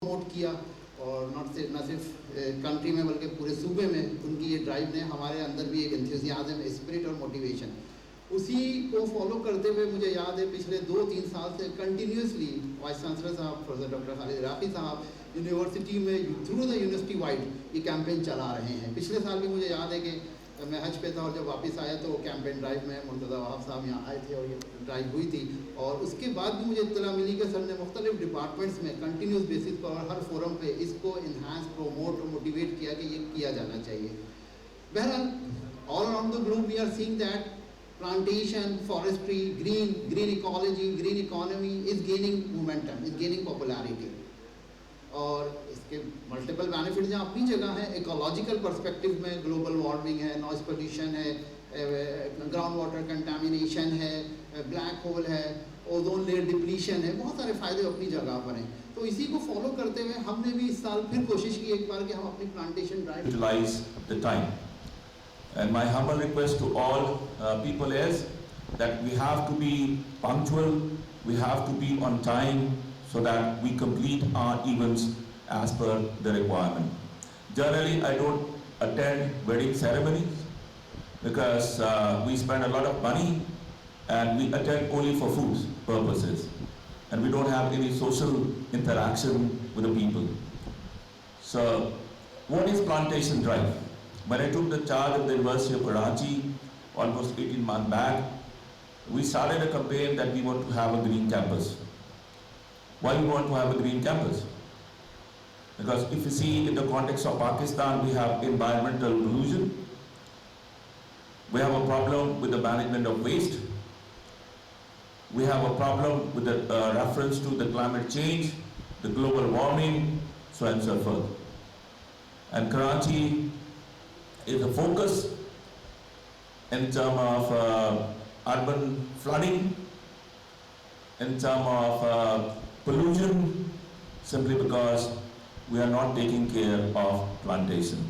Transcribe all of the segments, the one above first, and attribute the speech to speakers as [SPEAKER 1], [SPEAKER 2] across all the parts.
[SPEAKER 1] Promote کیا اور نہ صرف کنٹری میں بلکہ پورے صوبے میں ان کی یہ ڈرائیو نے ہمارے اندر بھی ایک انتھوزیازم، اسپرٹ اور موٹیویشن، اسی کو فالو کرتے ہوئے مجھے یاد ہے پچھلے 2-3 سال سے کنٹینیوسلی وائس چانسلر صاحب پروفیسر ڈاکٹر خالد عراقی صاحب یونیورسٹی میں تھرو دا یونیورسٹی وائڈ یہ کیمپین چلا رہے ہیں. پچھلے سال بھی مجھے یاد ہے کہ میں حج پہ تھا اور جب واپس آیا تو کیمپین ڈرائیو میں مرتضی وہاب صاحب یہاں آئے تھے اور یہ ڈرائیو ہوئی تھی. اور اس کے بعد بھی مجھے اطلاع ملی کہ سر نے مختلف ڈپارٹمنٹس میں کنٹینیوس بیسس پر اور ہر فورم پہ اس کو انہانس، پروموٹ اور موٹیویٹ کیا کہ یہ کیا جانا چاہیے. بہرحال all around the globe we are seeing that plantation, forestry, green ecology, green economy is gaining momentum, is gaining popularity. اور اس کے ملٹیپل بینیفٹس جہاں اپنی جگہ ہیں. ایکولوجیکل پرسپیکٹو میں گلوبل وارمنگ ہے، نوائز پولیوشن ہے، گراؤنڈ واٹر کنٹامینیشن ہے، بلیک ہول ہے، اوزون لیئر ڈپلیشن ہے، بہت سارے فائدے اپنی جگہ پر ہیں. تو اسی کو فالو کرتے ہوئے ہم نے بھی اس سال پھر کوشش کی ایک بار کہ ہم اپنی plantation drive
[SPEAKER 2] utilize the time. And my humble request to all people is that we have to be punctual, we have to be on time so that we complete our events as per the requirement. Generally, I don't attend wedding ceremonies because we spend a lot of money and we attend only for food purposes and we don't have any social interaction with the people. So, what is plantation drive? When I took the charge of the University of Karachi almost 18 months back, we started a campaign that we want to have a green campus. Why we want to have a green campus? Because if you see in the context of Pakistan, we have environmental pollution, we have a problem with the management of waste, we have a problem with the reference to the climate change, the global warming, so on and so forth. And Karachi is a focus in terms of urban flooding, in terms of pollution, simply because we are not taking care of plantation.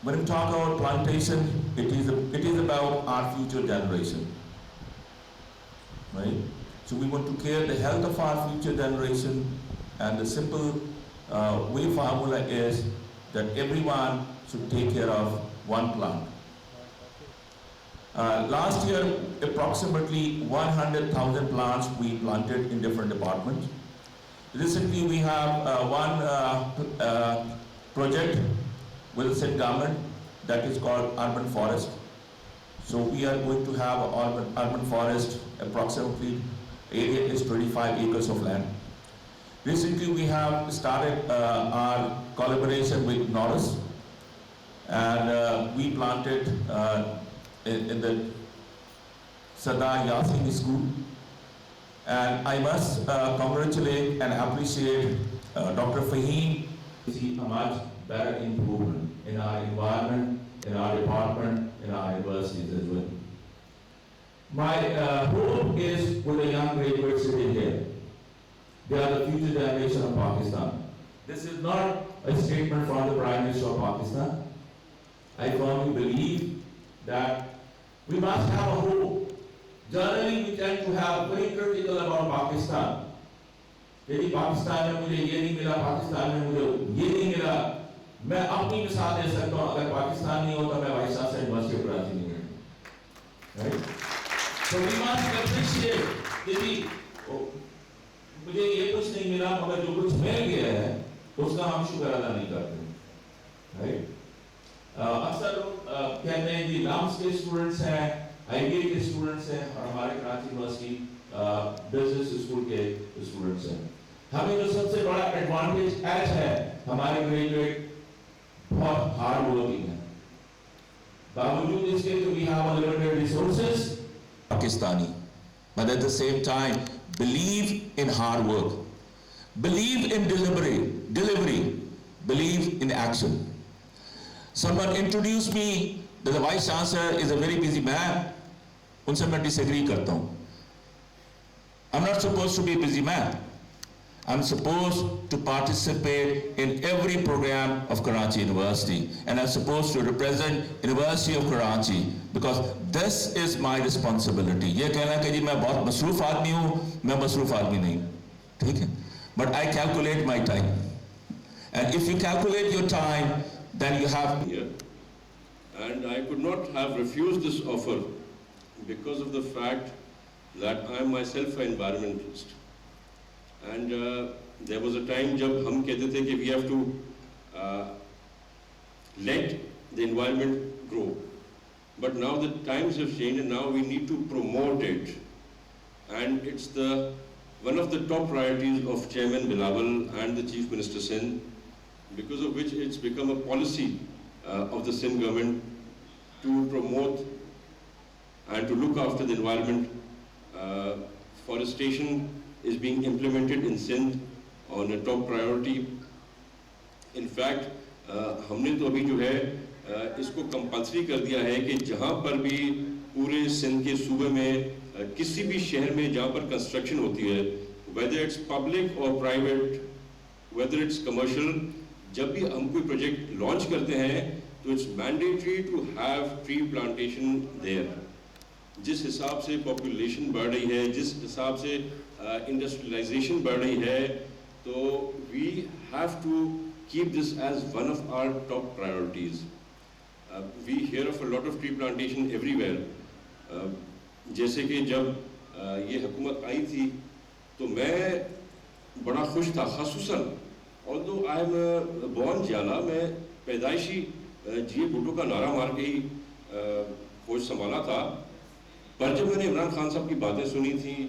[SPEAKER 2] When we talk about plantation, it is about our future generation, right? So we want to care the health of our future generation, and the simple way formula is that everyone should take care of one plant. Last year, approximately 100,000 plants we planted in different departments. Recently, we have one project with the state government that is called urban forest. So we are going to have an urban forest, approximately area is 25 acres of land. Recently, we have started our collaboration with Norris, and we planted in the Sardar Yasin School. And I must congratulate and appreciate Dr. Fahim. We see a much better improvement in our environment, in our department, in our universities as well. My hope is with the young graduates sitting here. They are the future generation of Pakistan. This is not a statement from the Prime Minister of Pakistan. I firmly believe that we must have a hope. Generally, we tend to have very critical about Pakistan. यदि पाकिस्तान में मुझे ये नहीं मिला, पाकिस्तान में मुझे ये नहीं मिला, मैं अपनी मिसाल दे सकता हूँ. अगर पाकिस्तान नहीं होता, मैं vice chancellor university of Karachi नहीं होता. Right? So we must appreciate यदि मुझे ये कुछ नहीं मिला मगर जो कुछ मिल गया है उसका हम शुक्र अदा नहीं करते. राइट? अक्सर लोग कहते हैं कि लाम्स के स्टूडेंट्स हैं, आईबीए के स्टूडेंट्स हैं और हमारे कराची यूनिवर्सिटी बिजनेस स्कूल के स्टूडेंट्स हैं. हमें जो सबसे बड़ा एडवांटेज एज है, हमारे ग्रेजुएट बहुत हार्ड वर्किंग है. बावजूद इसके कि we have limited resources, Pakistani, but at the same time believe in hard work, believe in delivery, believe in action. Someone introduced me that the Vice Chancellor is a very busy man. उनसे मैं disagree करता हूँ. I'm not supposed to be a busy man. I'm supposed to participate in every program of Karachi University, and I'm supposed to represent University of Karachi because this is my responsibility. یہ کہنا کہ جی میں بہت مصروف آدمی ہوں، میں مصروف آدمی نہیں، ٹھیک ہے، but I calculate my time, and if you calculate your time, then you have
[SPEAKER 3] here, and I could not have refused this offer because of the fact that I am myself an environmentalist. And there was a time jab hum kehte the ki we have to let the environment grow, but now the times have changed and now we need to promote it, and it's one of the top priorities of Chairman Bilawal and the Chief Minister Sindh, because of which it's become a policy of the Sindh government to promote and to look after the environment. Forestation is being implemented in Sindh on a top priority. In fact, ہم نے تو ابھی جو ہے اس کو compulsory کر دیا ہے کہ جہاں پر بھی پورے سندھ کے صوبے میں کسی بھی شہر میں جہاں پر کنسٹرکشن ہوتی ہے, whether it's public or private, whether it's commercial, جب بھی ہم کوئی پروجیکٹ لانچ کرتے ہیں تو it's mandatory to have tree plantation there. جس حساب سے پاپولیشن بڑھ رہی ہے, جس حساب سے انڈسٹریلائزیشن بڑھ رہی ہے, تو we have to keep this as one of our top priorities. We hear of a lot of tree plantation everywhere. جیسے کہ جب یہ حکومت آئی تھی تو میں بڑا خوش تھا, خصوصاً although I am born جیالہ, میں پیدائشی جی بھٹو کا نعرہ مار کے ہی فوج سنبھالا تھا, پر جب میں نے عمران خان صاحب کی باتیں سنی تھیں,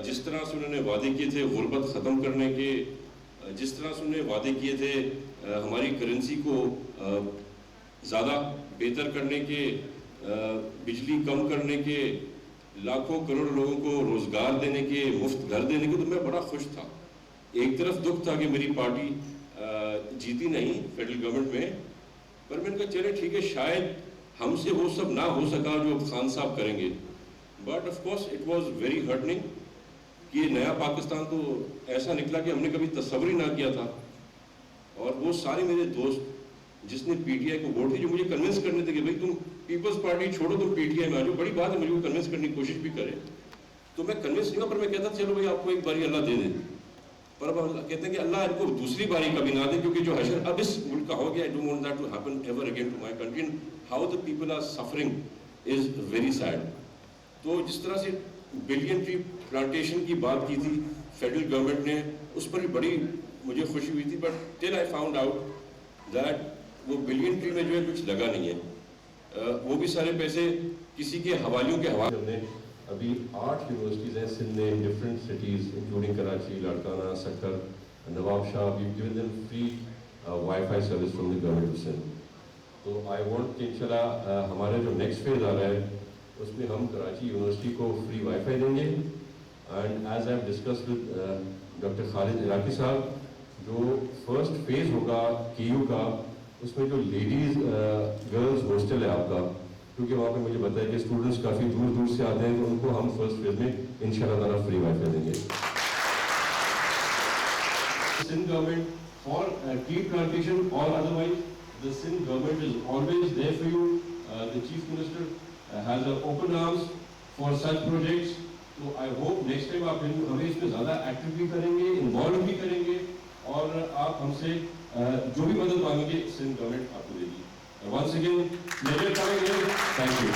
[SPEAKER 3] جس طرح سے انہوں نے وعدے کیے تھے غربت ختم کرنے کے, جس طرح سے انہوں نے وعدے کیے تھے ہماری کرنسی کو زیادہ بہتر کرنے کے, بجلی کم کرنے کے, لاکھوں کروڑ لوگوں کو روزگار دینے کے, مفت گھر دینے کے, تو میں بڑا خوش تھا. ایک طرف دکھ تھا کہ میری پارٹی جیتی نہیں فیڈرل گورنمنٹ میں, پر میں نے کہا چلے ٹھیک ہے, شاید ہم سے وہ سب نہ ہو سکا جو خان صاحب کریں گے. But of course it was very hurting کہ یہ نیا پاکستان تو ایسا نکلا کہ ہم نے کبھی تصور ہی نہ کیا تھا. اور وہ سارے میرے دوست جس نے پی ٹی آئی کو ووٹ دی, جو مجھے کنونس کرنے تھے کہ بھائی تم پیپلز پارٹی چھوڑو, تم پی ٹی آئی میں آ جاؤ, بڑی بات ہے مجھے کو کنونس کرنے کی کوشش بھی کرے, تو میں کنونس نہیں ہوا, پر میں کہتا تھا چلو بھائی آپ کو ایک باری اللہ دے دے. پر اب اللہ کہتے ہیں کہ اللہ ان کو دوسری باری کبھی نہ دے, کیونکہ جو حشر اب اس ملک کا ہو گیا, I don't want that to happen ever again to my country, and how the people are suffering is very sad. تو جس طرح سے بلین ٹری پلانٹیشن کی بات کی تھی فیڈرل گورنمنٹ نے, اس پر بھی بڑی مجھے خوشی ہوئی تھی, but till I found out that وہ بلین ٹری میں جو ہے کچھ لگا نہیں ہے, وہ بھی سارے پیسے کسی کے حوالیوں کے حوالے.
[SPEAKER 4] ہم نے ابھی 8 یونیورسٹیز ہیں سندھ میں, different cities including Karachi, Larkana, Sukkur, Nawabshah. We given them free wifi service from the government of Sindh. تو آئی وانٹ کہ انشاءاللہ ہمارا جو نیکسٹ فیز آ رہا ہے اس میں ہم کراچی یونیورسٹی کو فری وائی فائی دیں گے. And as I have discuss with doctor Khalid Iraqi صاحب, جو فرسٹ فیز ہوگا کے یو کا, اس میں جو لیڈیز گرلز ہاسٹل ہے آپ کا, کیونکہ وہاں پہ مجھے بتایا کہ اسٹوڈنٹس کافی دور دور سے آتے ہیں, تو ان کو ہم فرسٹ فیز میں انشاءاللہ تعالیٰ فری وائی فائی دیں گے. Sindh government for tree plantation or otherwise, the Sindh government is always there for you. The Chief Minister has open arms for such projects. So I hope next time آپ ہمیں اس میں زیادہ active بھی کریں گے, involve بھی کریں گے, اور آپ ہم سے جو بھی مدد مانگیں گے سندھ گورنمنٹ آپ کو دے گی. Once again, pleasure coming here. Thank you.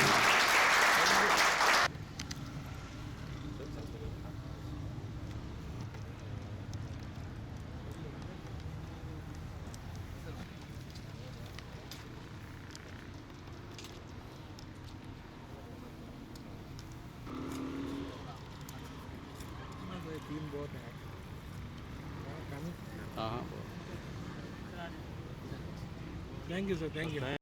[SPEAKER 5] Team بہت ہے. ہاں thank you sir, thank you.